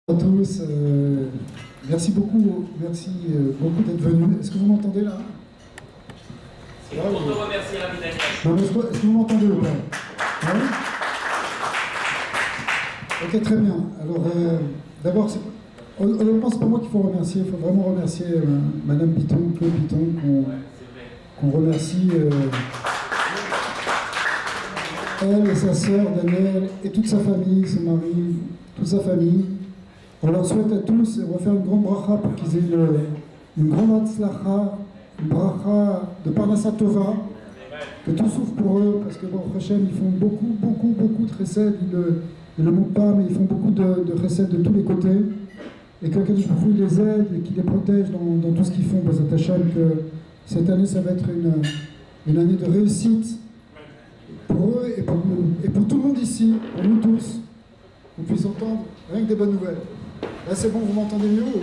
À tous, merci beaucoup d'être venus. Est-ce que vous m'entendez là? C'est pour te remercier, Rabbi Daniel. Non, mais est-ce que vous m'entendez ou pas? Oui. Ok, très bien. Alors, d'abord, honnêtement, c'est pas moi qu'il faut remercier. Il faut vraiment remercier Madame Piton, Claude Piton, qu'on remercie. Elle et sa sœur, Daniel, et toute sa famille, son mari, toute sa famille. On leur souhaite à tous, on va faire une grande bracha pour qu'ils aient une grande hatzlacha, une bracha de Parnassa Tova, que tout s'ouvre pour eux, parce que bon, Hachem, ils font beaucoup de chesed, ils ne le montrent pas, mais ils font beaucoup de chesed de tous les côtés, et que Kadosh Baruch Hu les aide et qu'il les protège dans tout ce qu'ils font. Bezat Hachem, que cette année, ça va être une année de réussite pour eux et pour tout le monde ici, pour nous tous, qu'on puisse entendre rien que des bonnes nouvelles. Là c'est bon, vous m'entendez mieux ou... Un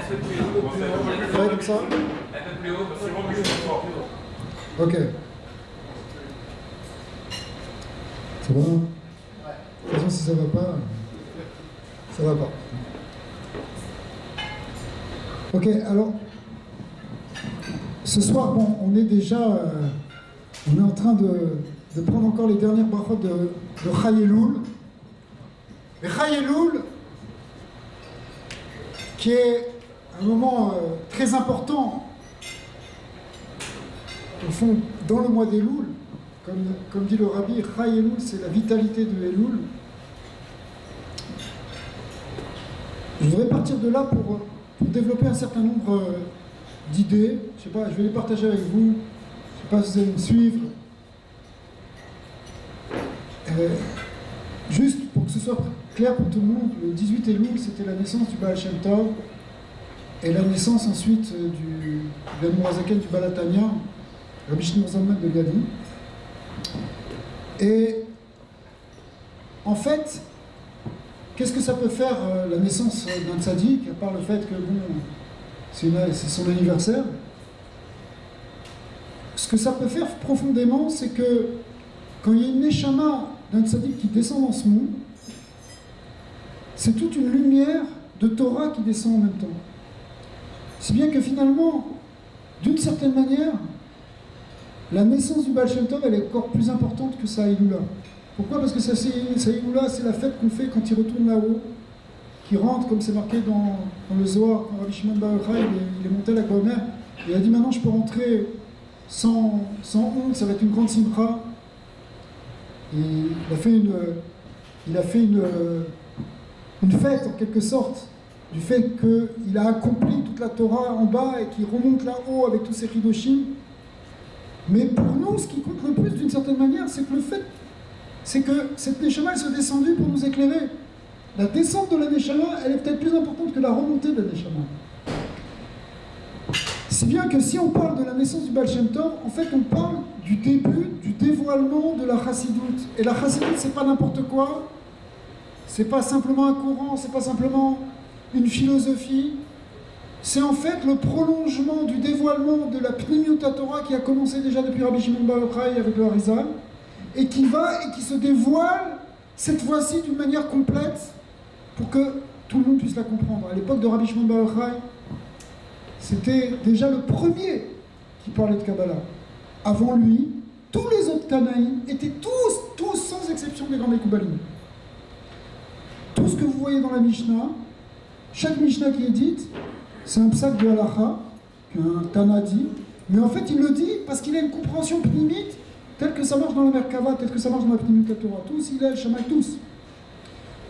peu plus haut. Ouais, comme ça. Un peu plus haut, c'est bon, plus haut. Ok. C'est bon? De toute façon, si ça va pas, ça va pas. Ok, alors, ce soir, bon, on est déjà, on est en train de prendre encore les dernières brachot de Chai Elul. Et Chai Elul, qui est un moment très important, au fond, dans le mois d'Elul, comme dit le Rabbi, Chai Elul, c'est la vitalité de Elul. Je voudrais partir de là pour développer un certain nombre d'idées. Je sais pas, je vais les partager avec vous. Je sais pas si vous allez me suivre. Juste pour que ce soit clair pour tout le monde, le 18 Elul, c'était la naissance du Baal Shem Tov et la naissance ensuite du Mourazaken du Baal Tanya, Rabbi Shimon Zalman de Liadi. Et en fait, qu'est-ce que ça peut faire la naissance d'un tzaddik, à part le fait que bon, c'est son anniversaire? Ce que ça peut faire profondément, c'est que quand il y a une neshama d'un tzaddik qui descend dans ce monde, c'est toute une lumière de Torah qui descend en même temps. Si bien que finalement, d'une certaine manière, la naissance du Baal Shem Tov, elle est encore plus importante que sa Hilula. Pourquoi? Parce que sa Hilula, c'est la fête qu'on fait quand il retourne là-haut, qui rentre, comme c'est marqué dans le Zohar, quand Rabbi Shimon Bar Yochai, il est monté à la Gomer, et il a dit maintenant je peux rentrer sans honte, ça va être une grande simcha. Et il a fait une fête en quelque sorte du fait qu'il a accompli toute la Torah en bas et qu'il remonte là-haut avec tous ses Hidoshim. Mais pour nous, ce qui compte le plus d'une certaine manière, c'est que cette Neshama, elle soit descendue pour nous éclairer. La descente de la Neshama, elle est peut-être plus importante que la remontée de la Neshama. Si bien que si on parle de la naissance du Baal Shem Tov, en fait on parle du début, du dévoilement de la Chassidoute. Et la Chassidoute, c'est pas n'importe quoi, c'est pas simplement un courant, c'est pas simplement une philosophie, c'est en fait le prolongement du dévoilement de la Pnimiut Torah qui a commencé déjà depuis Rabbi Shimon Bar Yochai avec le Harizal, et qui se dévoile cette fois-ci d'une manière complète pour que tout le monde puisse la comprendre. À l'époque de Rabbi Shimon Bar Yochai, c'était déjà le premier qui parlait de Kabbalah. Avant lui, tous les autres Tanaïm étaient tous sans exception des grands Mekoubalim. Tout ce que vous voyez dans la Mishnah, chaque Mishnah qui est dite, c'est un psak de halacha, qu'un Tana dit, mais en fait il le dit parce qu'il a une compréhension pnimite telle que ça marche dans la Merkava, telle que ça marche dans la Pnimut Torah. Tous, il a le Shammai, tous.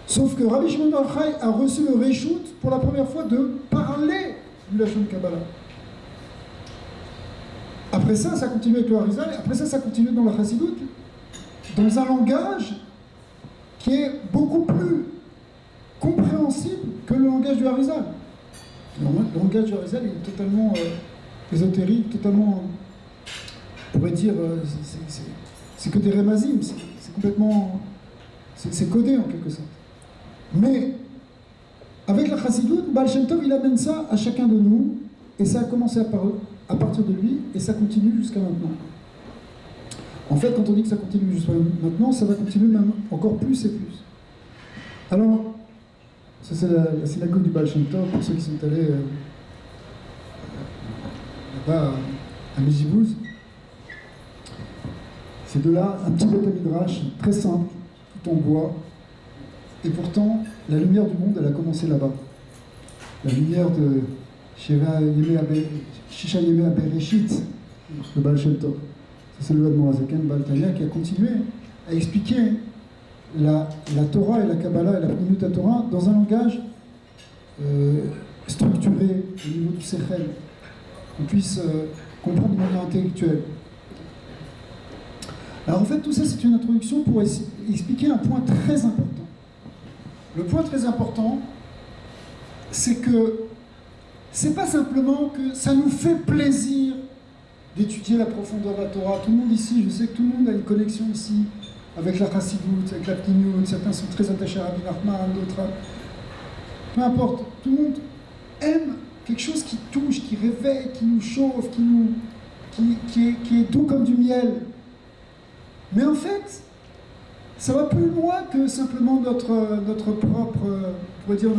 Sauf que Rabbi Shimon Bar Yochai a reçu le Réchout pour la première fois de parler du Lachon Kabbalah. Après ça, ça continue avec le Harizal, et après ça continue dans la Chassidoute, dans un langage qui est beaucoup plus compréhensible que le langage du Harizal. Le langage du Harizal est totalement ésotérique, totalement, on pourrait dire, c'est que des rémazim, c'est complètement, c'est codé en quelque sorte. Mais avec la Chassidoute, Baal Shem Tov, il amène ça à chacun de nous, et ça a commencé à partir de lui, et ça continue jusqu'à maintenant. En fait, quand on dit que ça continue jusqu'à maintenant, ça va continuer même encore plus et plus. Alors, Ça, c'est la synagogue du Baal Shem Tov, pour ceux qui sont allés là-bas à Mizhibouz. C'est de là un petit Beth Midrash très simple, tout en bois. Et pourtant, la lumière du monde, elle a commencé là-bas. La lumière de Shisha Yemei Bereshit, le Baal Shem Tov. C'est le Admorazaken Baal Tanya qui a continué à expliquer la Torah et la Kabbalah et la Pnimut Torah dans un langage structuré au niveau du Sechel, qu'on puisse comprendre de manière intellectuelle. Alors en fait, tout ça, c'est une introduction pour expliquer un point très important. Le point très important, c'est que c'est pas simplement que ça nous fait plaisir d'étudier la profondeur de la Torah. Tout le monde ici, je sais que tout le monde a une connexion ici avec la Chassidut, avec la Pnimut. Certains sont très attachés à Rabbi Nachman, d'autres à... Peu importe, tout le monde aime quelque chose qui touche, qui réveille, qui nous chauffe, qui est doux comme du miel. Mais en fait, ça va plus loin que simplement notre propre, on pourrait dire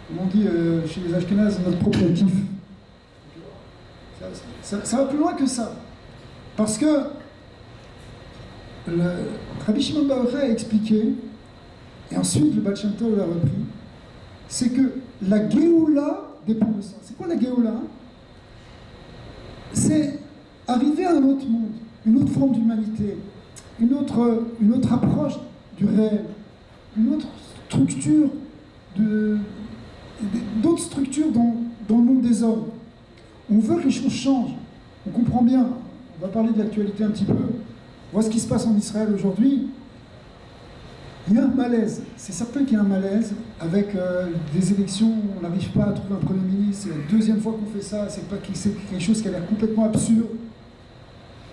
comme on dit chez les Ashkénazes, notre propre kiff. Ça va plus loin que ça. Parce que Rabbi Shimon Bar Yochai a expliqué, et ensuite le Baal Shem Tov l'a repris, c'est que la Géoula dépend de ça. C'est quoi la Géoula? C'est arriver à un autre monde, une autre forme d'humanité, une autre approche du réel, une autre structure, d'autres structures dans le monde des hommes. On veut que les choses changent. On comprend bien. On va parler de l'actualité un petit peu. On voit ce qui se passe en Israël aujourd'hui. Il y a un malaise. C'est certain qu'il y a un malaise avec des élections. On n'arrive pas à trouver un Premier ministre. C'est la deuxième fois qu'on fait ça. C'est quelque chose qui a l'air complètement absurde.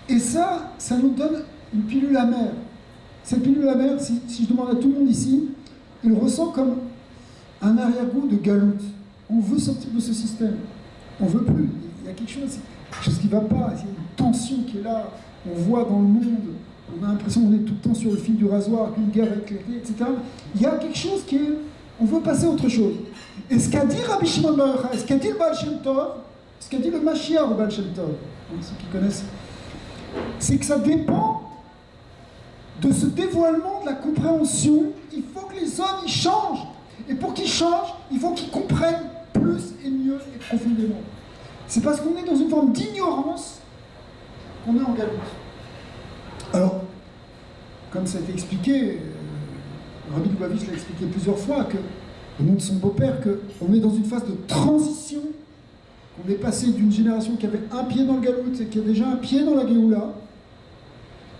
Et ça nous donne une pilule amère. Cette pilule amère, si je demande à tout le monde ici, il ressent comme un arrière-goût de galoute. On veut sortir de ce système. On veut plus. Il y a quelque chose qui ne va pas. Il y a une tension qui est là. On voit dans le monde. On a l'impression qu'on est tout le temps sur le fil du rasoir, qu'une guerre a éclaté, etc. Il y a quelque chose qui est... On veut passer à autre chose. Et ce qu'a dit Rabbi Shimon Bar Yochai, ce qu'a dit le Baal Shem Tov, ce qu'a dit le Mashiach au Baal Shem Tov, ceux qui connaissent, c'est que ça dépend de ce dévoilement, de la compréhension. Il faut que les hommes, ils changent. Et pour qu'ils changent, il faut qu'ils comprennent plus et mieux et profondément. C'est parce qu'on est dans une forme d'ignorance qu'on est en galoute. Alors, comme ça a été expliqué, Rabbi Lubavitch l'a expliqué plusieurs fois, au nom de son beau-père, qu'on est dans une phase de transition, qu'on est passé d'une génération qui avait un pied dans le galoute et qui a déjà un pied dans la Géoula,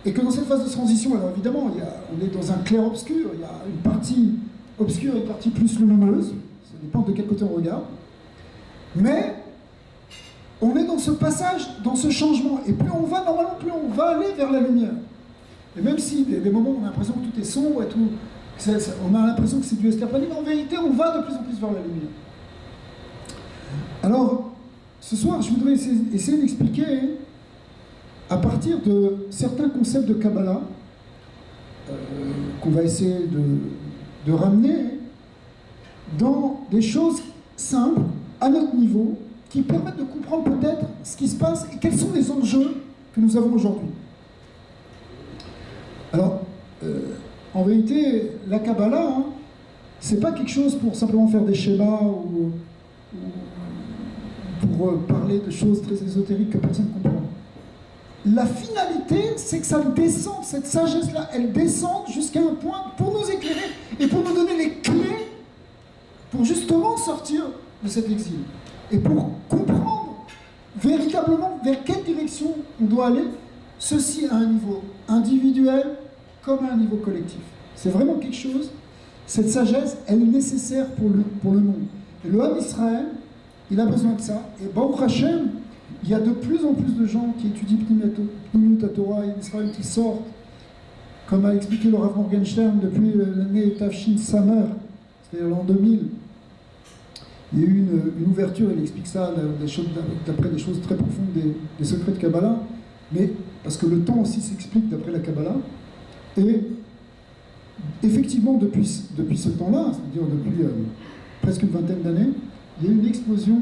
et que dans cette phase de transition, alors évidemment, on est dans un clair-obscur, il y a une partie obscure et une partie plus lumineuse, ça dépend de quel côté on regarde, mais on est dans ce passage, dans ce changement, et plus on va, normalement, plus on va aller vers la lumière. Et même si, des moments où on a l'impression que tout est sombre et tout, on a l'impression que c'est du Esterpani, mais en vérité, on va de plus en plus vers la lumière. Alors, ce soir, je voudrais essayer d'expliquer, à partir de certains concepts de Kabbalah, qu'on va essayer de ramener dans des choses simples, à notre niveau, qui permettent de comprendre peut-être ce qui se passe et quels sont les enjeux que nous avons aujourd'hui. Alors, en vérité, la Kabbalah, c'est pas quelque chose pour simplement faire des schémas ou pour parler de choses très ésotériques que personne ne comprend. La finalité, c'est que ça descende, cette sagesse-là, elle descend jusqu'à un point pour nous éclairer et pour nous donner les clés pour justement sortir de cet exil. Et pour comprendre véritablement vers quelle direction on doit aller, ceci à un niveau individuel comme à un niveau collectif. C'est vraiment quelque chose, cette sagesse, elle est nécessaire pour le monde. Et le Ham Israël, il a besoin de ça. Et Baruch Hashem, il y a de plus en plus de gens qui étudient Pnimut Torah et Israël qui sortent, comme a expliqué le Rav Morgenstern depuis l'année Tafshin Samer, c'est-à-dire l'an 2000. Il y a eu une ouverture, il explique ça d'après des choses très profondes des secrets de Kabbalah, mais parce que le temps aussi s'explique d'après la Kabbalah. Et effectivement, depuis ce temps-là, c'est-à-dire depuis presque une vingtaine d'années, il y a eu une explosion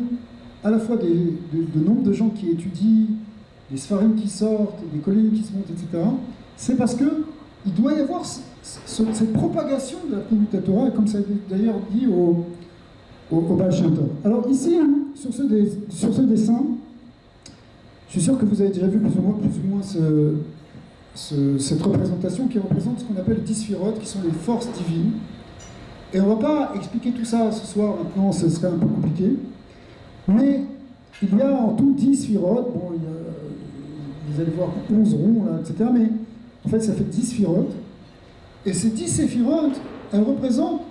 à la fois de nombre de gens qui étudient, des spharim qui sortent, des collines qui se montent, etc. C'est parce qu'il doit y avoir cette propagation de la Tnimut Torah, comme ça a été d'ailleurs dit au Baal Shem Tov. Alors ici, sur ce dessin, je suis sûr que vous avez déjà vu plus ou moins cette représentation qui représente ce qu'on appelle les 10 sphirotes, qui sont les forces divines. Et on ne va pas expliquer tout ça ce soir, maintenant, ce serait un peu compliqué. Mais il y a en tout 10 sphirotes, bon, vous allez voir 11 ronds, là, etc. Mais en fait, ça fait 10 sphirotes. Et ces 10 séphirotes, elles représentent,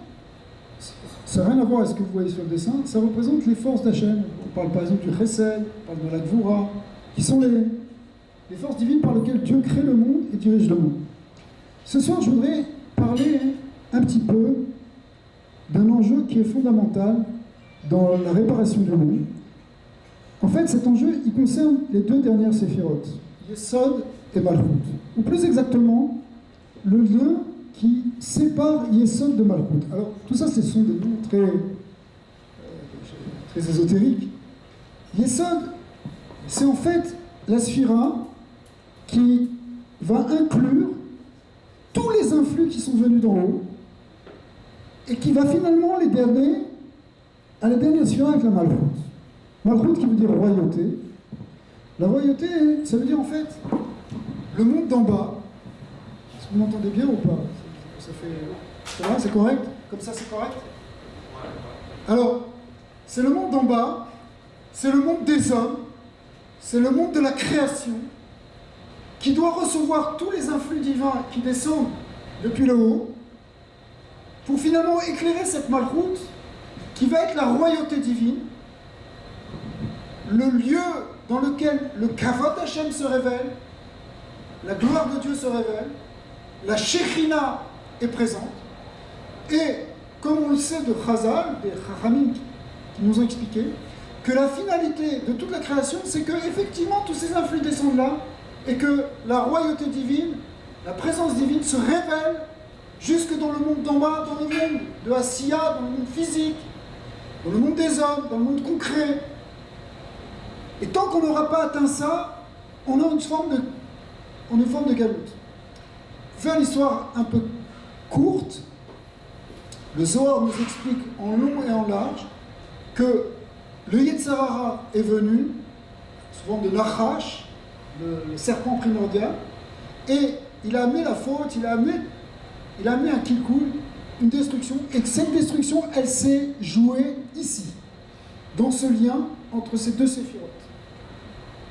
ça n'a rien à voir avec ce que vous voyez sur le dessin, ça représente les forces d'Hachem. On parle par exemple du Chesed, on parle de la Gvura, qui sont les forces divines par lesquelles Dieu crée le monde et dirige le monde. Ce soir, je voudrais parler un petit peu d'un enjeu qui est fondamental dans la réparation du monde. En fait, cet enjeu, il concerne les deux dernières séphirotes, Yesod et Malchut. Ou plus exactement, le lien qui sépare Yesod de Malchut. Alors, tout ça, ce sont des noms très ésotériques. Yesod, c'est en fait la sphira qui va inclure tous les influx qui sont venus d'en haut et qui va finalement les derniers à la dernière sphira avec la Malchut. Malchut qui veut dire royauté. La royauté, ça veut dire en fait le monde d'en bas. Est-ce que vous m'entendez bien ou pas? Ça va, c'est correct? Comme ça, c'est correct? Alors, c'est le monde d'en bas, c'est le monde des hommes, c'est le monde de la création, qui doit recevoir tous les influx divins qui descendent depuis le haut, pour finalement éclairer cette Malchut, qui va être la royauté divine, le lieu dans lequel le Kavod Hashem se révèle, la gloire de Dieu se révèle, la Shekhina est présente, et comme on le sait de Chazal, des Chachamim qui nous ont expliqué, que la finalité de toute la création, c'est que effectivement tous ces influx descendent là, et que la royauté divine, la présence divine se révèle jusque dans le monde d'en bas, dans le monde de Asiya, dans le monde physique, dans le monde des hommes, dans le monde concret. Et tant qu'on n'aura pas atteint ça, on a une forme de galoute. Faire l'histoire un peu courte, le Zohar nous explique en long et en large que le Yetzer Hara est venu sous forme de Nachash, le serpent primordial, et il a amené la faute, il a amené un kilkoul, une destruction, et que cette destruction, elle s'est jouée ici, dans ce lien entre ces deux séphirotes.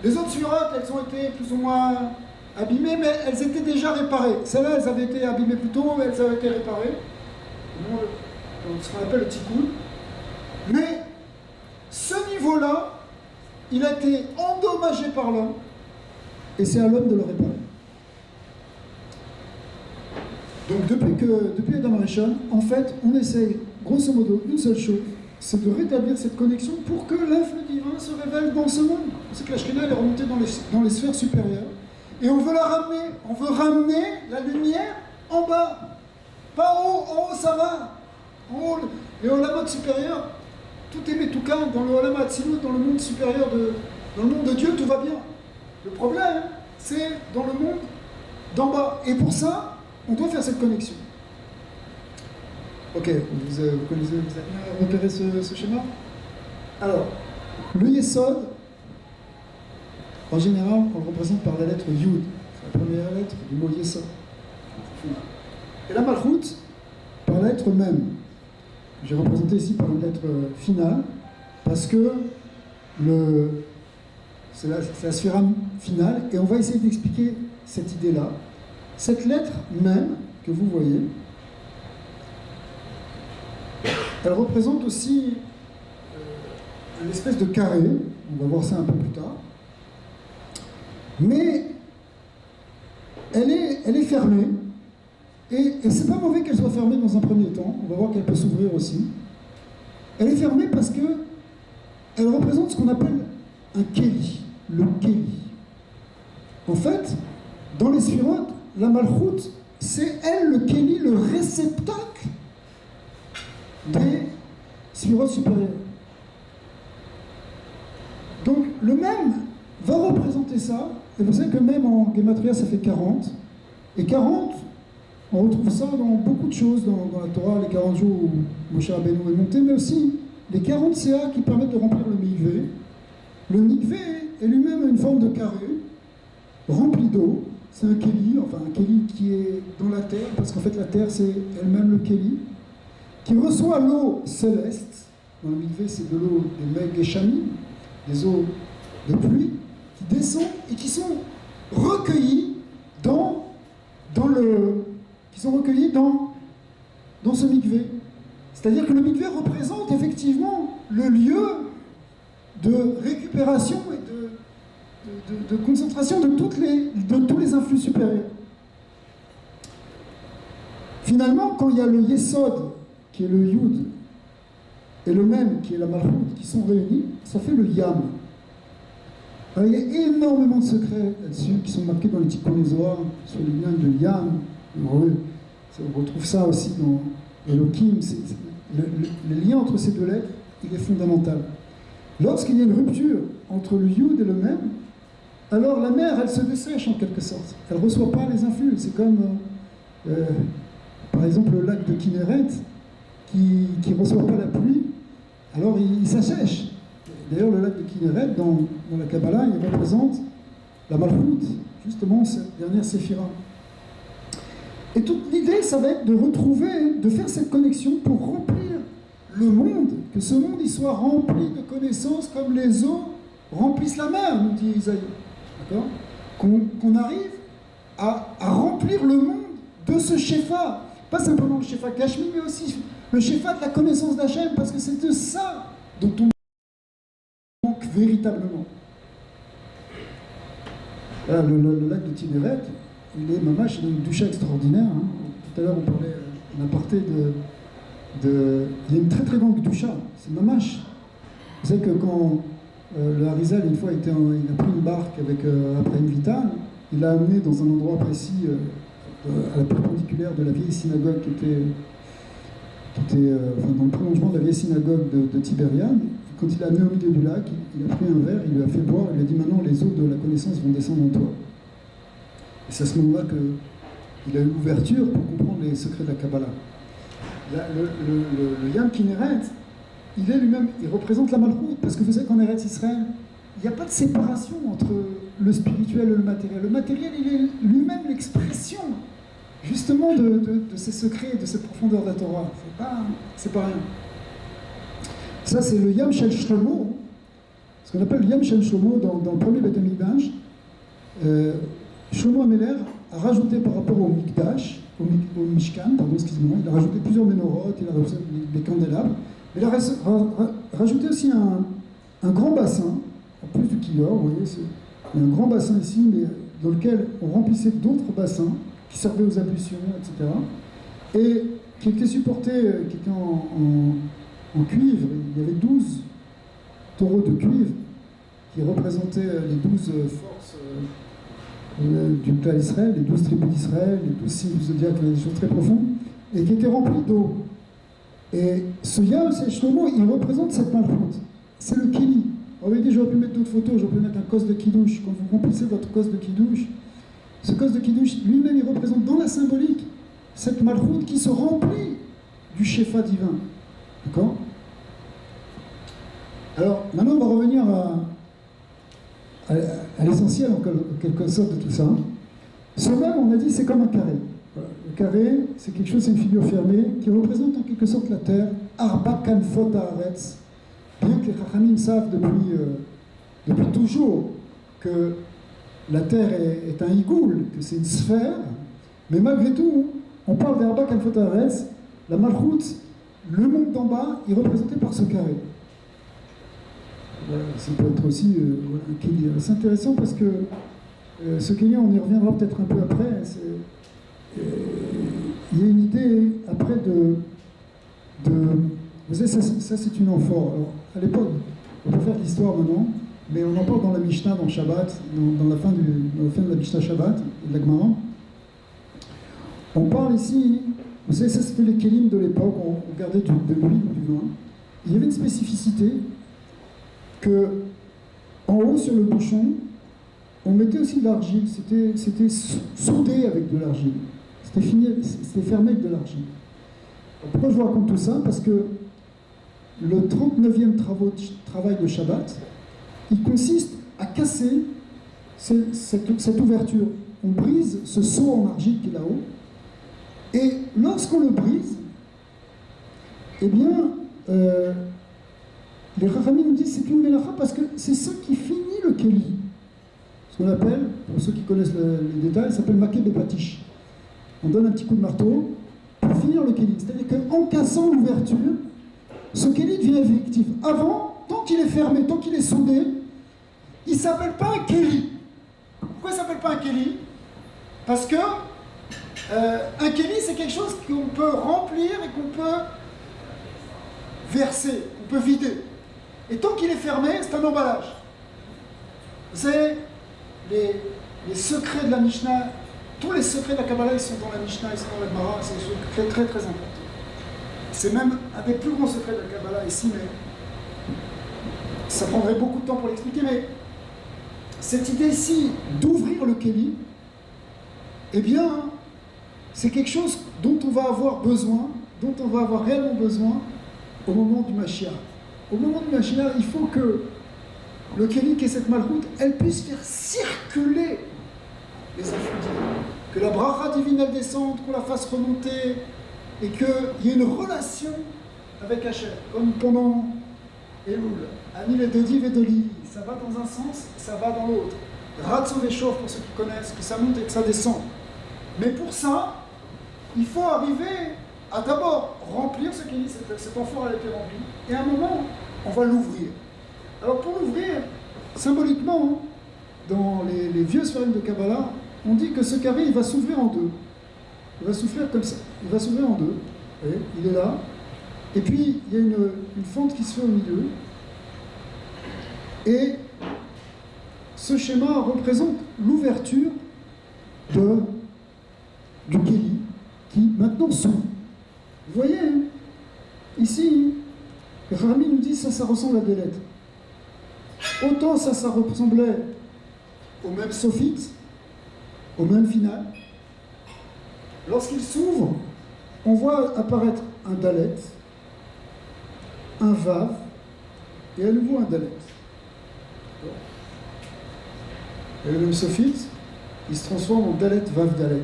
Les autres séphirotes, elles ont été plus ou moins abîmées, mais elles étaient déjà réparées. Celles-là, elles avaient été abîmées plus tôt, elles avaient été réparées. Ce qu'on appelle le tikkun. Mais ce niveau-là, il a été endommagé par l'homme, et c'est à l'homme de le réparer. Donc depuis Adam Rishon, en fait, on essaye, grosso modo, une seule chose, c'est de rétablir cette connexion pour que l'influx divin se révèle dans ce monde. C'est que la Shekhina est remontée dans les sphères supérieures, et on veut la ramener, on veut ramener la lumière en bas, pas en haut ça va, en haut, les olamot supérieurs, tout est Metoukan, dans le olam Hatzilut, dans le monde supérieur, dans le monde de Dieu, tout va bien. Le problème, c'est dans le monde d'en bas, et pour ça, on doit faire cette connexion. Ok, vous avez bien repéré ce schéma? Alors, le Yesod, en général, on le représente par la lettre Yud. C'est la première lettre du mot Yesod. Et la Malchut, par la lettre Mem. J'ai représenté ici par une lettre finale, parce que c'est la sphère finale, et on va essayer d'expliquer cette idée-là. Cette lettre Mem, que vous voyez, elle représente aussi une espèce de carré, on va voir ça un peu plus tard, mais elle est fermée, et c'est pas mauvais qu'elle soit fermée dans un premier temps, on va voir qu'elle peut s'ouvrir aussi. Elle est fermée parce que elle représente ce qu'on appelle un keli, le keli. En fait, dans les sphirotes, la Malchut, c'est elle le Kéli, le réceptacle des sphirotes supérieures. Donc le même va représenter ça, et vous savez que même en Gematria ça fait 40, et 40, on retrouve ça dans beaucoup de choses dans la Torah, les 40 jours où Moshe Rabbeinu est monté, mais aussi les 40 CA qui permettent de remplir le mikvé. Le mikvé est lui-même une forme de carré, rempli d'eau. C'est un kéli, enfin un kéli qui est dans la terre, parce qu'en fait la terre c'est elle-même le kéli, qui reçoit l'eau céleste. Dans le mikvé c'est de l'eau des Meg Geshamim, des eaux de pluie, qui descendent et qui sont recueillies dans ce mikvé. C'est-à-dire que le mikvé représente effectivement le lieu de récupération et de concentration de tous les influx supérieurs. Finalement, quand il y a le Yesod, qui est le Yud, et le Mem, qui est la Malchut, qui sont réunis, ça fait le Yam. Alors, il y a énormément de secrets là-dessus qui sont marqués dans les Tikkun Zohar sur le lien de Yam. On retrouve ça aussi dans Elohim. Le lien entre ces deux lettres, il est fondamental. Lorsqu'il y a une rupture entre le Yud et le Mem, alors la mer, elle se dessèche en quelque sorte. Elle ne reçoit pas les influx. C'est comme, par exemple, le lac de Kinneret, qui ne reçoit pas la pluie, alors il s'assèche. D'ailleurs, le lac de Kinneret, dans la Kabbalah, il représente la Malchut, justement, cette dernière séphira. Et toute l'idée, ça va être de retrouver, de faire cette connexion pour remplir le monde, que ce monde il soit rempli de connaissances comme les eaux remplissent la mer, nous dit Isaïe. D'accord ? Qu'on arrive à remplir le monde de ce Shefa. Pas simplement le Shefa Gashmi, mais aussi le Shefa de la connaissance d'Hachem, parce que c'est de ça dont on manque véritablement. Là, le lac de Tinneret, il est mamash, une douche extraordinaire. Hein. Tout à l'heure, on parlait en aparté il y a une très très grande doucha, c'est mamash. Vous savez que quand le Harizal, une fois, il a pris une barque avec Abraham Vital, il l'a amené dans un endroit précis, à la perpendiculaire de la vieille synagogue qui était dans le prolongement de la vieille synagogue de Tibériade. Quand il l'a amené au milieu du lac, il a pris un verre, il lui a fait boire, il lui a dit maintenant les eaux de la connaissance vont descendre en toi. Et c'est à ce moment-là qu'il a eu l'ouverture pour comprendre les secrets de la Kabbalah. Le Yam Kinneret, il est lui-même, il représente la Malchut, parce que vous savez qu'en Eretz Israël, il n'y a pas de séparation entre le spirituel et le matériel. Le matériel, il est lui-même l'expression, justement, de ces secrets, de cette profondeur de la Torah. C'est pas rien. Ça, c'est le Yam Shel Shlomo, ce qu'on appelle le Yam Shel Shlomo dans le premier Beth Amikdash. Shlomo HaMelech a rajouté par rapport au Mikdash, au Mishkan, pardon, excusez-moi, il a rajouté plusieurs ménorotes, il a rajouté des candélabres, mais il a rajouté aussi un grand bassin, en plus du Killor, vous voyez, il y a un grand bassin ici, mais dans lequel on remplissait d'autres bassins qui servaient aux ablutions, etc. Et qui était supporté, qui était en cuivre. Il y avait 12 taureaux de cuivre qui représentaient les 12 forces du clan Israël, les 12 tribus d'Israël, les 12 signes du zodiaque, des choses très profondes, et qui étaient remplis d'eau. Et ce Yam Shlomo, il représente cette malchut. C'est le Kili. Vous voyez, j'aurais pu mettre d'autres photos, j'aurais pu mettre un kos de Kiddush. Quand vous remplissez votre kos de Kiddush, ce kos de Kiddush, lui-même, il représente dans la symbolique cette malchut qui se remplit du Shefa divin. D'accord ? Alors, maintenant, on va revenir à l'essentiel, en quelque sorte, de tout ça. Ce même, on a dit, c'est comme un carré. Voilà. Le carré, c'est quelque chose, c'est une figure fermée qui représente en quelque sorte la terre. Arba kanfot haaretz. Bien que les Chachamim savent depuis toujours que la terre est un igoul, que c'est une sphère, mais malgré tout, on parle d'Arba kanfot haaretz. La malchut, le monde d'en bas, est représenté par ce carré. Voilà, ça peut être aussi un kéli. C'est intéressant parce que ce kéli, on y reviendra peut-être un peu après. Il y a une idée après vous savez, ça c'est une amphore. Alors, à l'époque, on peut faire de l'histoire maintenant, mais on en parle dans la Mishnah, dans Shabbat, dans la fin de la Mishnah Shabbat, de la Gemara. On parle ici, vous savez, ça c'était les kélim de l'époque, on gardait de l'huile ou du vin. Il y avait une spécificité que, en haut sur le bouchon, on mettait aussi de l'argile, c'était soudé avec de l'argile. C'était fermé avec de l'argile. Pourquoi je vous raconte tout ça? Parce que le 39e travail de Shabbat, il consiste à casser cette ouverture. On brise ce seau en argile qui est là-haut, et lorsqu'on le brise, eh bien, les Rachamim nous disent c'est une mélacha parce que c'est ça qui finit le kéli. Ce qu'on appelle, pour ceux qui connaissent les détails, ça s'appelle maké bepatish. On donne un petit coup de marteau pour finir le kéli. C'est-à-dire qu'en cassant l'ouverture, ce kéli devient effectif. Avant, tant qu'il est fermé, tant qu'il est soudé, il ne s'appelle pas un kéli. Pourquoi il ne s'appelle pas un kéli? Parce que un kéli, c'est quelque chose qu'on peut remplir et qu'on peut verser, qu'on peut vider. Et tant qu'il est fermé, c'est un emballage. C'est les secrets de la Mishnah. Tous les secrets de la Kabbalah, ils sont dans la Mishnah, ils sont dans la Gemara. C'est des secrets très très importants. C'est même un des plus grands secrets de la Kabbalah ici, mais ça prendrait beaucoup de temps pour l'expliquer. Mais cette idée ici d'ouvrir le kéli, eh bien, c'est quelque chose dont on va avoir besoin, dont on va avoir réellement besoin au moment du Mashiach. Au moment du Mashiach, il faut que le kéli, qui est cette malchoute, elle puisse faire circuler les influx divins. Que la bracha divine, elle descende, qu'on la fasse remonter, et qu'il y ait une relation avec Hachem, comme pendant Elul. Ani les Dodiv et Doli, ça va dans un sens, ça va dans l'autre. Ratso Veshov, pour ceux qui connaissent, que ça monte et que ça descend. Mais pour ça, il faut arriver à d'abord remplir ce kéli, cet amphore a été rempli, et à un moment, on va l'ouvrir. Alors pour l'ouvrir, symboliquement, dans les vieux sphériques de Kabbalah, on dit que ce carré, il va s'ouvrir en deux. Il va s'ouvrir comme ça. Il va s'ouvrir en deux. Vous voyez, il est là. Et puis, il y a une fente qui se fait au milieu. Et ce schéma représente l'ouverture du kéli qui maintenant s'ouvre. Vous voyez, hein, ici, Rami nous dit ça ressemble à des lettres. Autant ça ressemblait au même sophite, au même final. Lorsqu'il s'ouvre, on voit apparaître un dalet, un vav, et à nouveau un dalet. Et le même sophite, il se transforme en dalet, vav, dalet.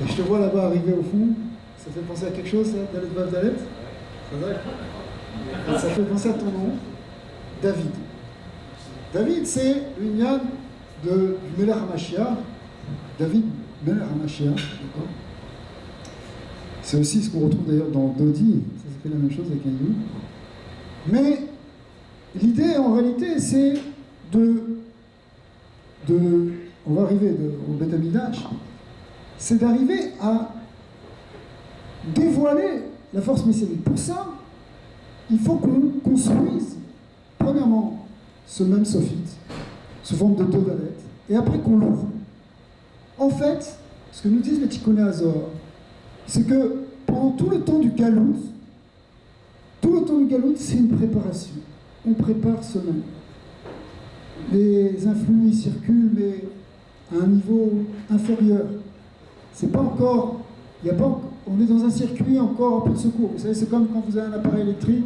Et je te vois là-bas arriver au fond, ça fait penser à quelque chose, ça, dalet, vav, dalet? Ça fait penser à ton nom, David. David, c'est l'union du Melech HaMashiach. David, Melech HaMashiach, d'accord. C'est aussi ce qu'on retrouve d'ailleurs dans Dodi, ça s'écrit la même chose avec un You. Mais l'idée, en réalité, c'est on va arriver au Beth Amikdash, c'est d'arriver à dévoiler la force messianique. Pour ça, il faut qu'on construise, premièrement, ce même sophite, sous forme de deux dalettes, et après qu'on l'ouvre. En fait, ce que nous disent les Tikkuné Hazor, c'est que pendant tout le temps du Galout, c'est une préparation. On prépare ce même. Les influx, ils circulent, mais à un niveau inférieur. C'est pas encore, on est dans un circuit encore un peu de secours. Vous savez, c'est comme quand vous avez un appareil électrique,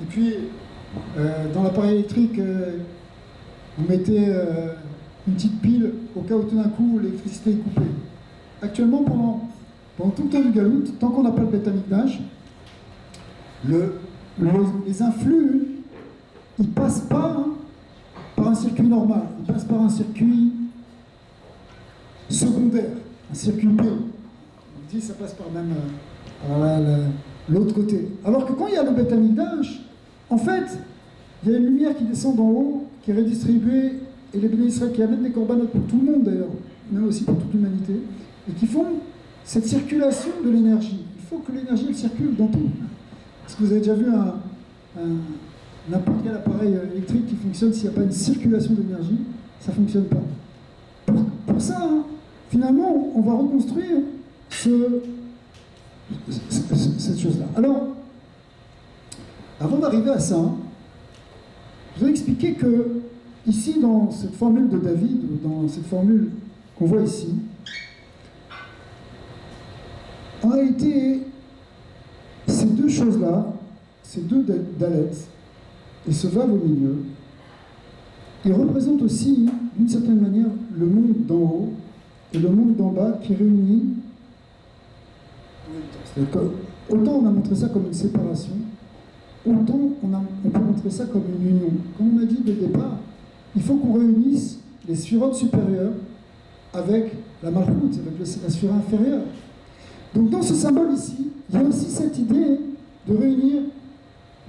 et puis dans l'appareil électrique, vous mettez une petite pile au cas où tout d'un coup l'électricité est coupée. Actuellement, pendant tout le temps du Galout, tant qu'on n'a pas le Beth Amikdash, les influx, ils passent pas par un circuit normal, ils passent par un circuit secondaire, un circuit B. On dit ça passe par même l'autre côté. Alors que quand il y a le Beth Amikdash, en fait, il y a une lumière qui descend d'en haut, qui est redistribuée, et les bénis Israël qui amènent des corbanotes pour tout le monde d'ailleurs, mais aussi pour toute l'humanité, et qui font cette circulation de l'énergie. Il faut que l'énergie elle circule dans tout. Est-ce que vous avez déjà vu n'importe quel appareil électrique qui fonctionne s'il n'y a pas une circulation d'énergie? Ça ne fonctionne pas. Pour ça, il finalement, on va reconstruire cette chose-là. Alors, avant d'arriver à ça, je voudrais expliquer que, ici, dans cette formule de David, dans cette formule qu'on voit ici, en réalité, ces deux choses-là, ces deux dalets, et ce vav au milieu, ils représentent aussi, d'une certaine manière, le monde d'en haut et le monde d'en bas qui réunit. Autant on a montré ça comme une séparation, autant on peut montrer ça comme une union. Comme on a dit dès le départ, il faut qu'on réunisse les sphirotes supérieures avec la malchoute, avec la sphère inférieure. Donc dans ce symbole ici, il y a aussi cette idée de réunir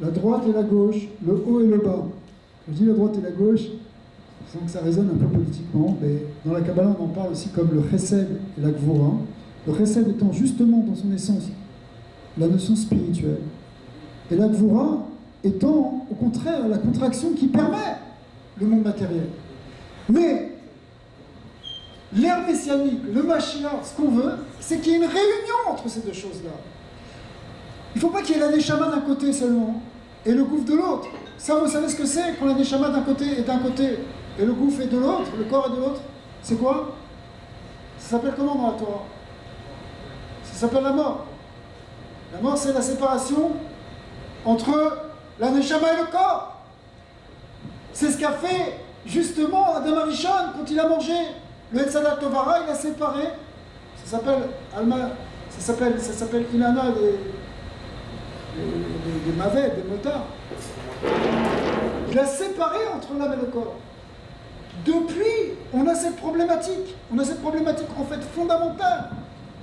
la droite et la gauche, le haut et le bas. Quand je dis la droite et la gauche, je sens que ça résonne un peu politiquement, mais dans la Kabbalah on en parle aussi comme le chesed et la gvura. Le chesed étant justement dans son essence la notion spirituelle. Et la gvura étant au contraire la contraction qui permet le monde matériel. Mais l'ère messianique, le Mashiach, ce qu'on veut, c'est qu'il y ait une réunion entre ces deux choses-là. Il ne faut pas qu'il y ait la Neshama d'un côté seulement et le gouffre de l'autre. Ça, vous savez ce que c'est quand la Neshama d'un côté est d'un côté et le gouffre est de l'autre, le corps est de l'autre? C'est quoi? Ça s'appelle comment dans la Torah? Ça s'appelle la mort. La mort, c'est la séparation entre la Neshama et le corps. C'est ce qu'a fait justement Adam Arishon quand il a mangé le Etzadat Tovara, il a séparé. Ça s'appelle Alma, ça s'appelle Ilana des mavets, des motards. Il a séparé entre l'âme et le corps. Depuis, on a cette problématique. On a cette problématique en fait fondamentale.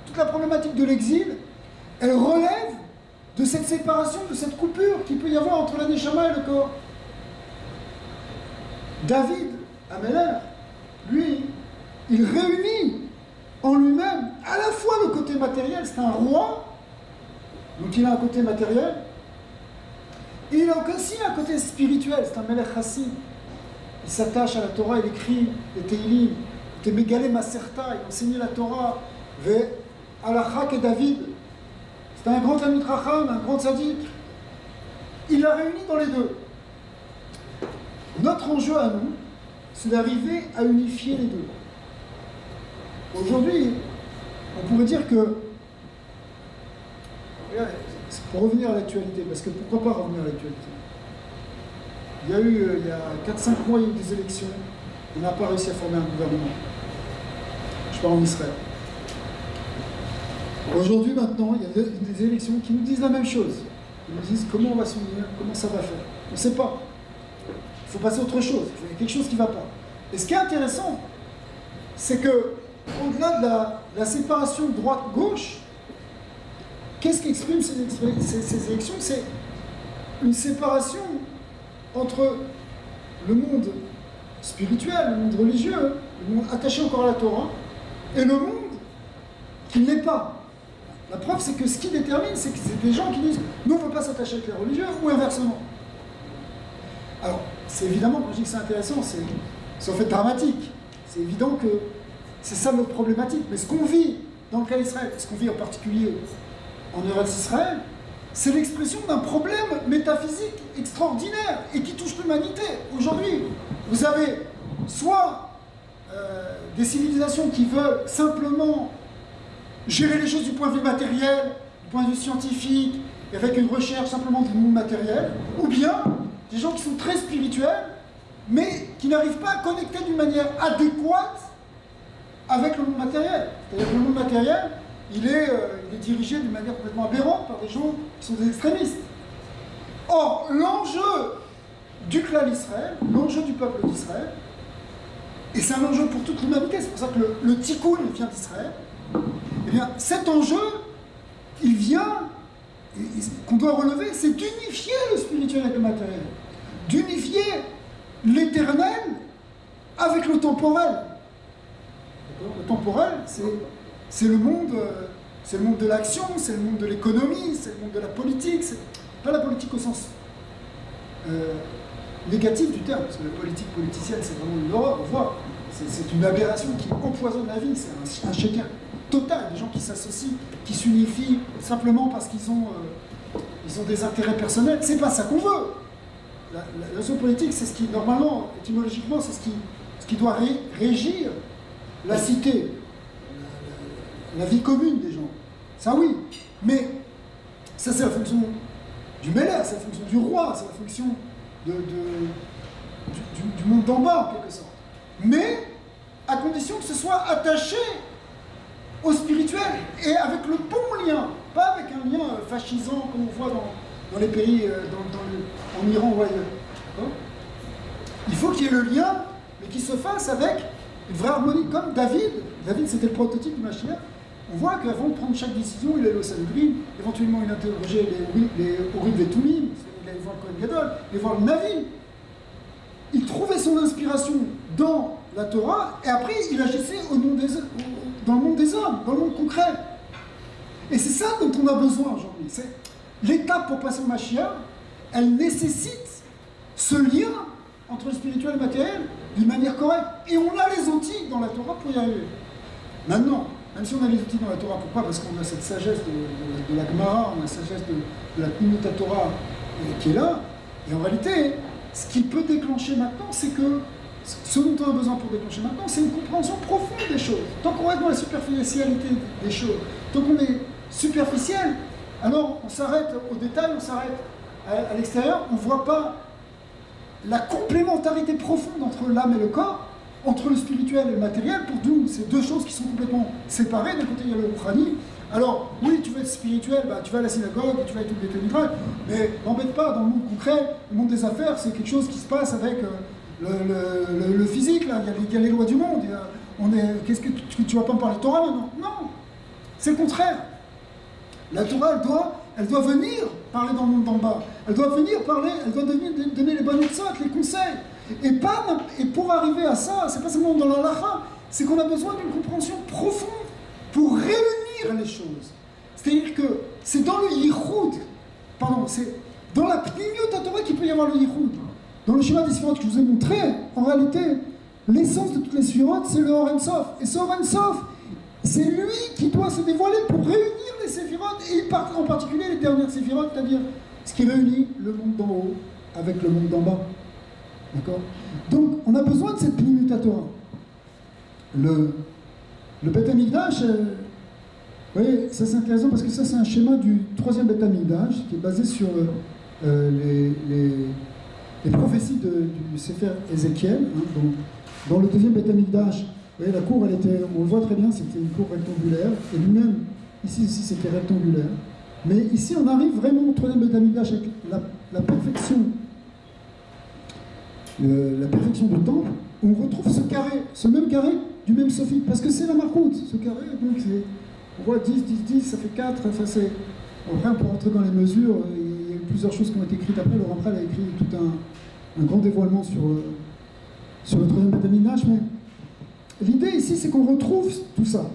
Toute la problématique de l'exil, elle relève de cette séparation, de cette coupure qu'il peut y avoir entre la Neshama et le corps. David, Améler, lui, il réunit en lui-même à la fois le côté matériel, c'est un roi, donc il a un côté matériel, et il a aussi un côté spirituel, c'est un Melech Chassid. Il s'attache à la Torah, il écrit les Teilim, il était Mégalé Maserta, il enseignait la Torah, Ve Alachak et David. C'était un grand Talmid Chacham, un grand tzaddik. Il l'a réuni dans les deux. Notre enjeu à nous, c'est d'arriver à unifier les deux. Aujourd'hui, on pourrait dire que, pour revenir à l'actualité, parce que pourquoi pas revenir à l'actualité? Il y a eu, il y a 4-5 mois, il y a eu des élections, on n'a pas réussi à former un gouvernement. Je parle en Israël. Aujourd'hui, maintenant, il y a des élections qui nous disent la même chose. Ils nous disent comment on va s'unir, comment ça va faire. On ne sait pas. Il faut passer à autre chose, il y a quelque chose qui ne va pas. Et ce qui est intéressant, c'est que, au-delà de la séparation droite-gauche, qu'est-ce qu'expriment ces élections? C'est une séparation entre le monde spirituel, le monde religieux, le monde attaché encore à la Torah, et le monde qui ne l'est pas. La preuve, c'est que ce qui détermine, c'est que c'est des gens qui disent « nous, on ne veut pas s'attacher avec les religieux » ou inversement. Alors, c'est évidemment, quand je dis que c'est intéressant, c'est en fait dramatique. C'est évident que c'est ça notre problématique. Mais ce qu'on vit dans le cas d'Israël, ce qu'on vit en particulier en Eretz Israël, c'est l'expression d'un problème métaphysique extraordinaire et qui touche l'humanité. Aujourd'hui, vous avez soit des civilisations qui veulent simplement gérer les choses du point de vue matériel, du point de vue scientifique, et avec une recherche simplement du monde matériel, ou bien des gens qui sont très spirituels, mais qui n'arrivent pas à connecter d'une manière adéquate avec le monde matériel. C'est-à-dire que le monde matériel, il est dirigé d'une manière complètement aberrante par des gens qui sont des extrémistes. Or, l'enjeu du clan d'Israël, l'enjeu du peuple d'Israël, et c'est un enjeu pour toute l'humanité, c'est pour ça que le tikkun vient d'Israël, eh bien, cet enjeu, il vient, qu'on doit relever, c'est d'unifier le spirituel avec le matériel, d'unifier l'éternel avec le temporel. Le temporel, c'est le monde de l'action, c'est le monde de l'économie, c'est le monde de la politique, c'est pas la politique au sens négatif du terme, parce que la politique politicienne, c'est vraiment une horreur, on voit, C'est une aberration qui empoisonne la vie, c'est un chacun total, des gens qui s'associent, qui s'unifient simplement parce qu'ils ont des intérêts personnels. C'est pas ça qu'on veut. La géopolitique, c'est ce qui, normalement, étymologiquement, c'est ce qui doit régir la cité, la vie commune des gens. Ça oui, mais ça c'est la fonction du Meller, c'est la fonction du roi, c'est la fonction du monde d'en bas en quelque sorte. Mais à condition que ce soit attaché au spirituel et avec le bon lien, pas avec un lien fascisant comme on voit dans les pays, en Iran ou ailleurs. Il faut qu'il y ait le lien, mais qu'il se fasse avec une vraie harmonie, comme David. David, c'était le prototype du Mashiach. On voit qu'avant de prendre chaque décision, il allait au Sanhedrin, éventuellement il interrogeait les Urim et Tumim, il allait voir le Kohen Gadol, il allait voir le Navi. Il trouvait son inspiration dans la Torah, et après il agissait dans le monde des hommes, dans le monde concret. Et c'est ça dont on a besoin aujourd'hui. L'étape pour passer au Mashiach, elle nécessite ce lien entre le spirituel et le matériel d'une manière correcte. Et on a les outils dans la Torah pour y arriver. Maintenant, même si on a les outils dans la Torah, pourquoi? Parce qu'on a cette sagesse de la Gemara, on a la sagesse de la Pnimut Torah qui est là. Et en réalité, ce qui peut déclencher maintenant, c'est que ce dont on a besoin pour déclencher maintenant, c'est une compréhension profonde des choses. Tant qu'on reste dans la superficialité des choses, tant qu'on est superficiel, alors on s'arrête au détail, on s'arrête à l'extérieur, on ne voit pas la complémentarité profonde entre l'âme et le corps, entre le spirituel et le matériel. Pour nous, c'est deux choses qui sont complètement séparées. D'un côté, il y a le Rouhani. Alors, oui, tu veux être spirituel, tu vas à la synagogue, tu vas à tout le Beit Midrash, mais n'embête pas, dans le monde concret, le monde des affaires, c'est quelque chose qui se passe avec le physique, là. Il y a les lois du monde. Qu'est-ce que tu vas pas me parler de Torah maintenant? Non, c'est le contraire. La Torah, elle doit venir parler dans le monde d'en bas. Elle doit venir parler, elle doit donner les bonnes mitzvot, les conseils. Et pour arriver à ça, c'est pas seulement dans la lacha, c'est qu'on a besoin d'une compréhension profonde pour réunir les choses. C'est-à-dire que c'est dans le yichud, c'est dans la pnimiut Torah qu'il peut y avoir le yichud. Dans le schéma des sphirot que je vous ai montré, en réalité, l'essence de toutes les sphirot, c'est le Or Ein Sof. Et ce Or Ein Sof, c'est lui qui doit se dévoiler pour réunir les séphirotes, et en particulier les dernières séphirotes, c'est-à-dire ce qui réunit le monde d'en haut avec le monde d'en bas. D'accord? Donc, on a besoin de cette Pnimut Torah. Le Beit HaMikdash, vous voyez, ça c'est intéressant parce que ça c'est un schéma du troisième Beit HaMikdash qui est basé sur les prophéties du Sefer Ézéchiel. Hein, dans le deuxième Beit HaMikdash, vous voyez, la cour, on le voit très bien, c'était une cour rectangulaire, et lui-même, ici aussi, c'était rectangulaire. Mais ici, on arrive vraiment au troisième Beit HaMikdash avec la perfection du temple. On retrouve ce carré, ce même carré du même sophite, parce que c'est la marcoute, ce carré, donc on voit 10, 10, 10, ça fait 4, enfin c'est... Après, on peut rentrer dans les mesures, il y a eu plusieurs choses qui ont été écrites après, Laurent Pral a écrit tout un grand dévoilement sur le troisième Beit HaMikdash, mais l'idée ici, c'est qu'on retrouve tout ça.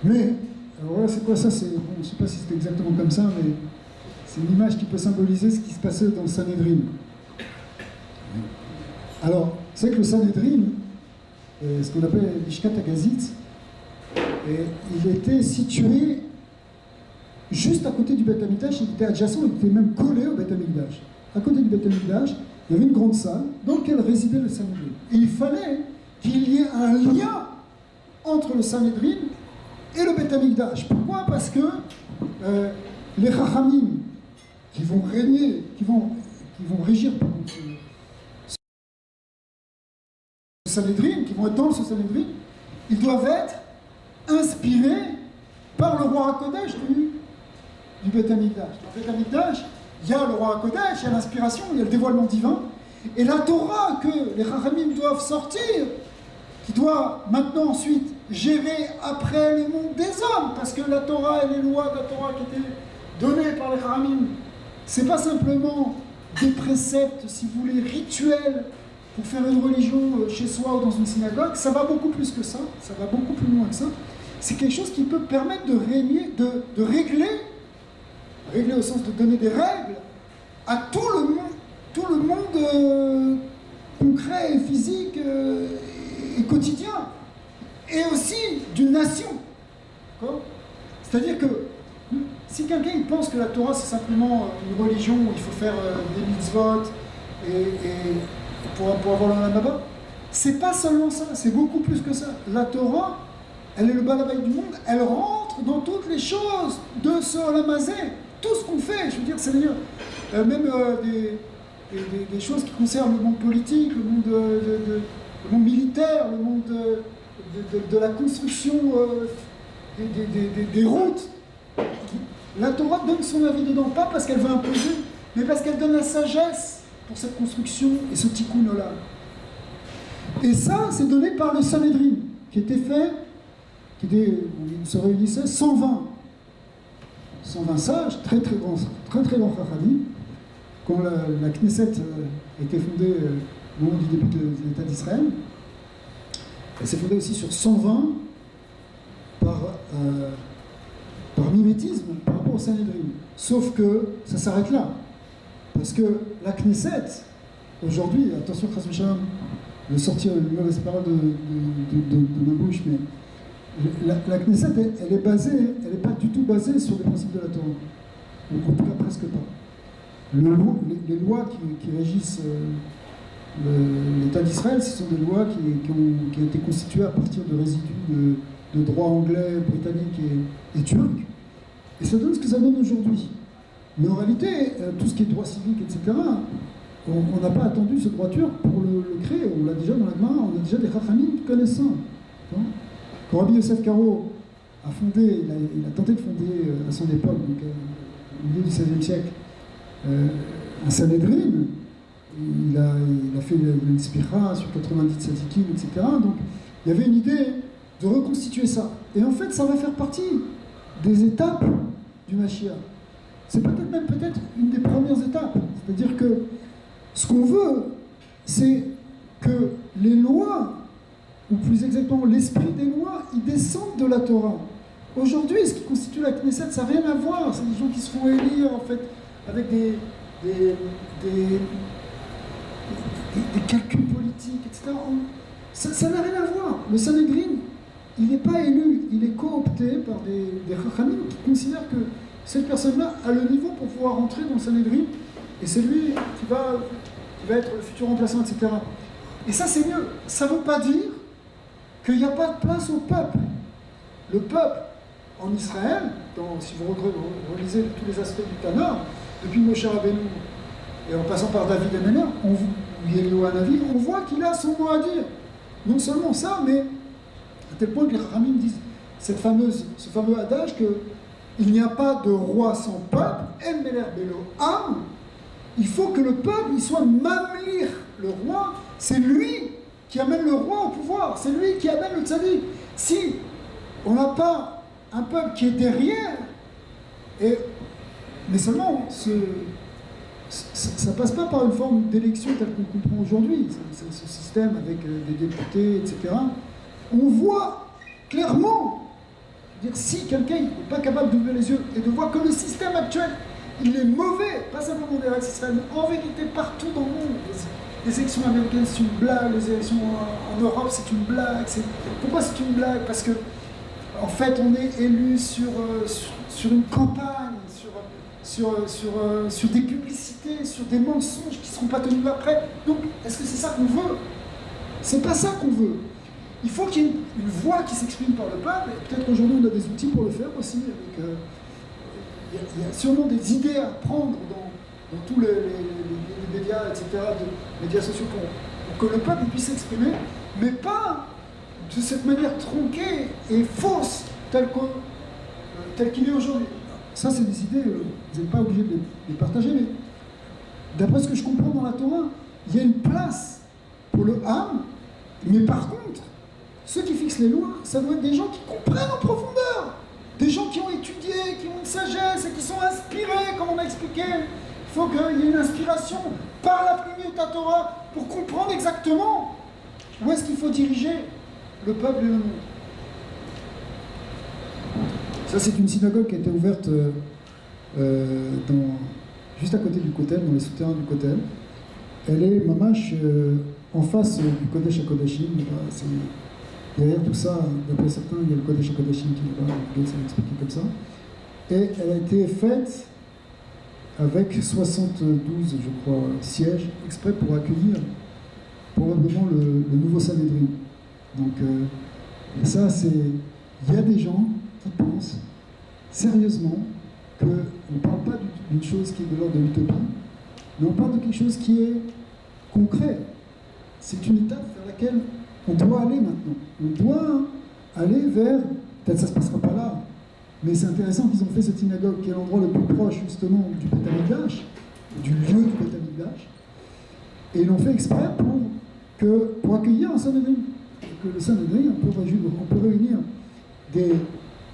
Mais, alors voilà, c'est quoi ça? Bon, je ne sais pas si c'est exactement comme ça, mais c'est une image qui peut symboliser ce qui se passait dans le Sanhedrin. Alors, c'est que le Sanhedrin, ce qu'on appelle l'Ishkat HaGazit, il était situé juste à côté du Beit HaMikdash, il était adjacent, il était même collé au Beit HaMikdash. À côté du Beit HaMikdash, il y avait une grande salle dans laquelle résidait le Sanhedrin. Et il fallait qu'il y ait un lien entre le Sanhedrin et le Beit HaMikdash. Pourquoi? Parce que les Chachamim qui vont régner, qui vont régir ce Sanhedrin, qui vont être dans ce Sanhedrin, ils doivent être inspirés par le roi HaKodesh du Beit HaMikdash. Dans le Beit HaMikdash, il y a le roi HaKodesh, il y a l'inspiration, il y a le dévoilement divin, et la Torah que les Chachamim doivent sortir, qui doit maintenant ensuite gérer après les mondes des hommes, parce que la Torah et les lois de la Torah qui étaient données par les Chachamim, c'est pas simplement des préceptes, si vous voulez, rituels pour faire une religion chez soi ou dans une synagogue, ça va beaucoup plus que ça, ça va beaucoup plus loin que ça. C'est quelque chose qui peut permettre de régler au sens de donner des règles à tout le monde concret et physique et quotidien, et aussi d'une nation. C'est-à-dire que si quelqu'un il pense que la Torah c'est simplement une religion où il faut faire des mitzvot et pour avoir le Olam Haba, c'est pas seulement ça, c'est beaucoup plus que ça. La Torah, elle est le balabay du monde, elle rentre dans toutes les choses de ce Olam Hazé, tout ce qu'on fait, je veux dire, c'est-à-dire même des choses qui concernent le monde politique, le monde militaire, le monde de la construction des routes. La Torah donne son avis dedans, pas parce qu'elle veut imposer, mais parce qu'elle donne la sagesse pour cette construction et ce tikkun olam. Et ça, c'est donné par le Sanhedrin, qui était fait, il se réunissait 120 sages, très grands chachamim. Quand la Knesset a été fondée au moment du début de l'État d'Israël, elle s'est fondée aussi sur 120 par mimétisme par rapport au Sanhedrin. Sauf que ça s'arrête là. Parce que la Knesset, aujourd'hui, attention, Chas v'Shalom, de sortir une mauvaise parole de ma bouche, mais la Knesset, elle n'est pas du tout basée sur les principes de la Torah. Donc, en tout cas, presque pas. Les lois qui régissent l'État d'Israël, ce sont des lois qui ont été constituées à partir de résidus de droit anglais, britannique et turc. Et ça donne ce que ça donne aujourd'hui. Mais en réalité, tout ce qui est droit civique, etc., on n'a pas attendu ce droit turc pour le créer. On l'a déjà dans la Gemara, on a déjà des chachamim connaissants. Quand Rabbi Yosef Karo a fondé, il a tenté de fonder à son époque, donc au milieu du XVIe siècle, un Sanhedrin, il a fait une spira sur 90 tzadikim, etc. Donc il y avait une idée de reconstituer ça. Et en fait, ça va faire partie des étapes du Mashiach. C'est peut-être une des premières étapes. C'est-à-dire que ce qu'on veut, c'est que les lois, ou plus exactement l'esprit des lois, ils descendent de la Torah. Aujourd'hui, ce qui constitue la Knesset, ça n'a rien à voir. C'est des gens qui se font élire, en fait, avec des calculs politiques, etc. Ça n'a rien à voir. Le Sanhedrin, il n'est pas élu, il est coopté par des chachamim qui considèrent que cette personne-là a le niveau pour pouvoir rentrer dans le Sanhedrin, et c'est lui qui va être le futur remplaçant, etc. Et ça, c'est mieux. Ça ne veut pas dire qu'il n'y a pas de place au peuple. Le peuple, en Israël, si vous relisez tous les aspects du Tanakh, depuis Moshe Rabbeinu, et en passant par David et Méner, on voit qu'il a son mot à dire. Non seulement ça, mais à tel point que les Chachamim disent ce fameux adage qu'il n'y a pas de roi sans peuple, El Meler Belo Am. Il faut que le peuple il soit mamlir, le roi. C'est lui qui amène le roi au pouvoir, c'est lui qui amène le tzaddik. Si on n'a pas un peuple qui est derrière, mais seulement ça passe pas par une forme d'élection telle qu'on comprend aujourd'hui, ce système avec des députés, etc. On voit clairement, dire, si quelqu'un n'est pas capable d'ouvrir les yeux et de voir que le système actuel, il est mauvais, pas simplement des Israël, mais en vérité partout dans le monde. Les élections américaines, c'est une blague, les élections en Europe, c'est une blague. Pourquoi c'est une blague? Parce que, en fait, on est élu sur une campagne, sur des publicités, sur des mensonges qui ne seront pas tenus après. Donc, est-ce que c'est ça qu'on veut? C'est pas ça qu'on veut. Il faut qu'il y ait une voix qui s'exprime par le peuple, et peut-être qu'aujourd'hui on a des outils pour le faire aussi. Il y a sûrement des idées à prendre dans tous les médias, etc., les médias sociaux pour que le peuple puisse s'exprimer, mais pas de cette manière tronquée et fausse telle qu'il est aujourd'hui. Ça, c'est des idées, vous n'êtes pas obligé de les partager, mais d'après ce que je comprends dans la Torah, il y a une place pour le Ham, mais par contre, ceux qui fixent les lois, ça doit être des gens qui comprennent en profondeur, des gens qui ont étudié, qui ont une sagesse et qui sont inspirés, comme on a expliqué. Il faut qu'il y ait une inspiration par la plume de la Torah pour comprendre exactement où est-ce qu'il faut diriger le peuple et le monde. Ça, c'est une synagogue qui a été ouverte juste à côté du Kotel, dans les souterrains du Kotel. Elle est mamache en face du Kodesh HaKodashim. Derrière tout ça, d'après certains, il y a le Kodesh HaKodashim qui est là, ça expliqué comme ça. Et elle a été faite avec 72, je crois, sièges, exprès pour accueillir probablement le nouveau Sanhedrin. Donc, et ça, il y a des gens qui pensent sérieusement qu'on ne parle pas d'une chose qui est de l'ordre de l'utopie, mais on parle de quelque chose qui est concret. C'est une étape vers laquelle on doit aller maintenant. On doit aller vers, peut-être ça ne se passera pas là, mais c'est intéressant qu'ils ont fait cette synagogue, qui est l'endroit le plus proche justement du Beth Amikdash, du lieu du Beth Amikdash, et ils l'ont fait exprès pour accueillir un Sanhedrin. Que le Sanhedrin, on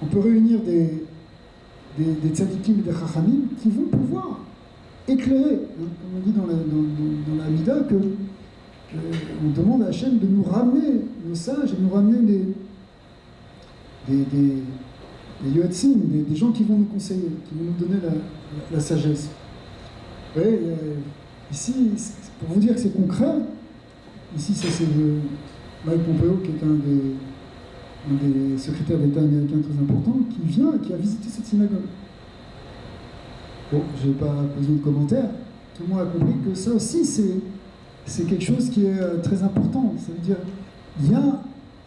peut réunir des tzadikim et des chachamim qui vont pouvoir éclairer, hein, comme on dit dans la Mida, que on demande à Hachem de nous ramener nos sages, de nous ramener des yotzim, des gens qui vont nous conseiller, qui vont nous donner la sagesse. Vous voyez, ici, pour vous dire que c'est concret, ici c'est Mike Pompeo, qui est un des secrétaires d'État américains très importants, qui a visité cette synagogue. Bon, je n'ai pas besoin de commentaires, tout le monde a compris que ça aussi c'est quelque chose qui est très important. Ça veut dire, il y a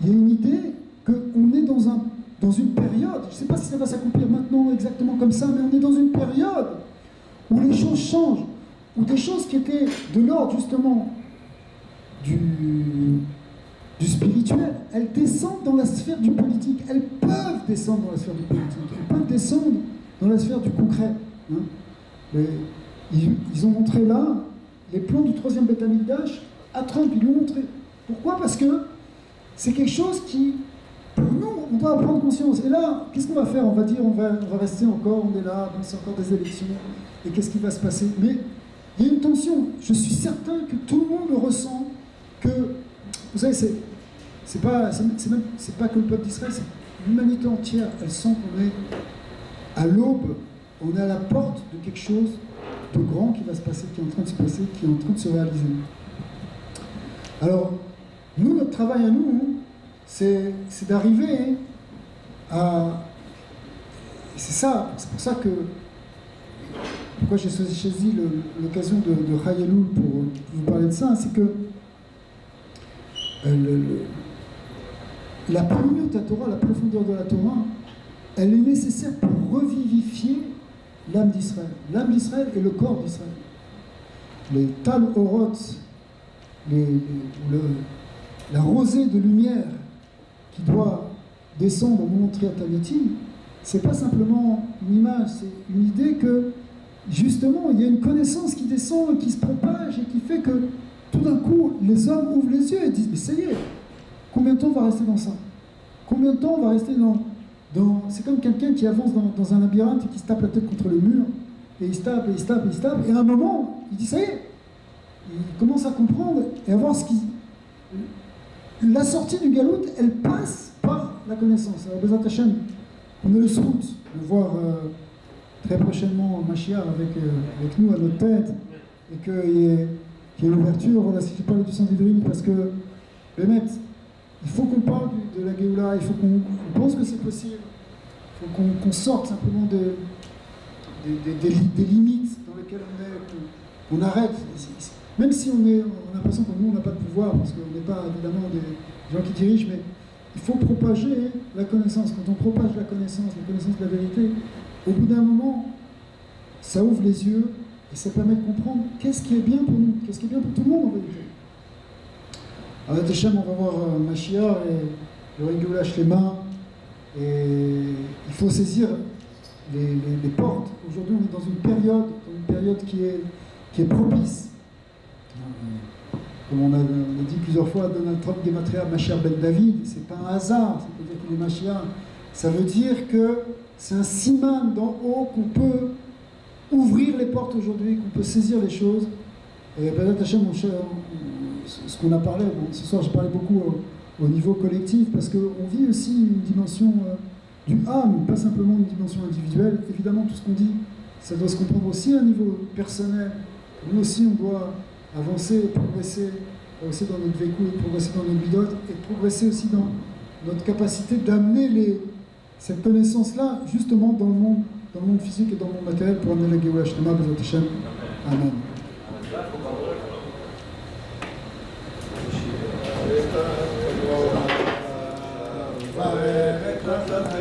une idée qu'on est dans une période, je ne sais pas si ça va s'accomplir maintenant exactement comme ça, mais on est dans une période où les choses changent, où des choses qui étaient de l'ordre justement du spirituel, elles descendent dans la sphère du politique, elles peuvent descendre dans la sphère du politique, elles peuvent descendre dans la sphère du concret. Hein. Ils ont montré là les plans du 3e Beth Amikdash à Trump, ils l'ont montré. Pourquoi? Parce que c'est quelque chose qui, pour nous, on doit en prendre conscience. Et là, qu'est-ce qu'on va faire? On va dire, on va rester encore, on est là, donc c'est encore des élections, et qu'est-ce qui va se passer? Mais il y a une tension. Je suis certain que tout le monde le ressent, que, vous savez, c'est pas que le peuple d'Israël, c'est l'humanité entière, elle sent qu'on est à l'aube, on est à la porte de quelque chose de grand qui va se passer, qui est en train de se passer, qui est en train de se réaliser. Alors, nous, notre travail à nous, c'est d'arriver à... C'est pour ça que... Pourquoi j'ai choisi l'occasion de Chayeloul pour vous parler de ça, c'est que la première de la Torah, la profondeur de la Torah, elle est nécessaire pour revivifier l'âme d'Israël. L'âme d'Israël et le corps d'Israël. Les Tal Orot, la rosée de lumière qui doit descendre au moment de Triatamétim, c'est pas simplement une image, c'est une idée que, justement, il y a une connaissance qui descend, qui se propage et qui fait que, tout d'un coup, les hommes ouvrent les yeux et disent, mais ça y est, combien de temps on va rester dans ça? Combien de temps on va rester dans... C'est comme quelqu'un qui avance dans un labyrinthe et qui se tape la tête contre le mur, et il se tape, et il se tape, et il se tape, et à un moment, il dit, ça y est, il commence à comprendre et à voir ce qui... La sortie du galout, elle passe par la connaissance. Alors, Bezat Hashem, on est le scout de voir très prochainement Mashiach avec nous à notre tête, et qu'il y ait une ouverture. Voilà, si je parle du Sanhedrin, parce que, Bémet, il faut qu'on parle de la Géoula, il faut qu'on pense que c'est possible, il faut qu'on sorte simplement des limites dans lesquelles on arrête. Même si on a l'impression que nous, on n'a pas de pouvoir, parce qu'on n'est pas évidemment des gens qui dirigent, mais il faut propager la connaissance. Quand on propage la connaissance de la vérité, au bout d'un moment, ça ouvre les yeux et ça permet de comprendre qu'est-ce qui est bien pour nous, qu'est-ce qui est bien pour tout le monde en vérité. Alors, Hachem, on va voir Mashiach et le Régoula Shlema, et il faut saisir les portes. Aujourd'hui, on est dans une période qui est propice. Comme on a dit plusieurs fois, Donald Trump Gematria Mashiach Ben David, c'est pas un hasard, ça veut dire qu'il est Mashiach. Ça veut dire que c'est un siman d'en haut qu'on peut ouvrir les portes aujourd'hui, qu'on peut saisir les choses. Et peut-être Hachem, ce qu'on a parlé, bon, ce soir j'ai parlé beaucoup au niveau collectif, parce qu'on vit aussi une dimension du âme, pas simplement une dimension individuelle. Évidemment, tout ce qu'on dit, ça doit se comprendre aussi à un niveau personnel. Nous aussi, on doit avancer, progresser progresser dans notre vécu, de progresser dans nos bidot, et de progresser aussi dans notre capacité d'amener cette connaissance-là justement dans le monde physique et dans le monde matériel pour amener la Géoula Shlema, Bezat Hashem. Amen. Amen.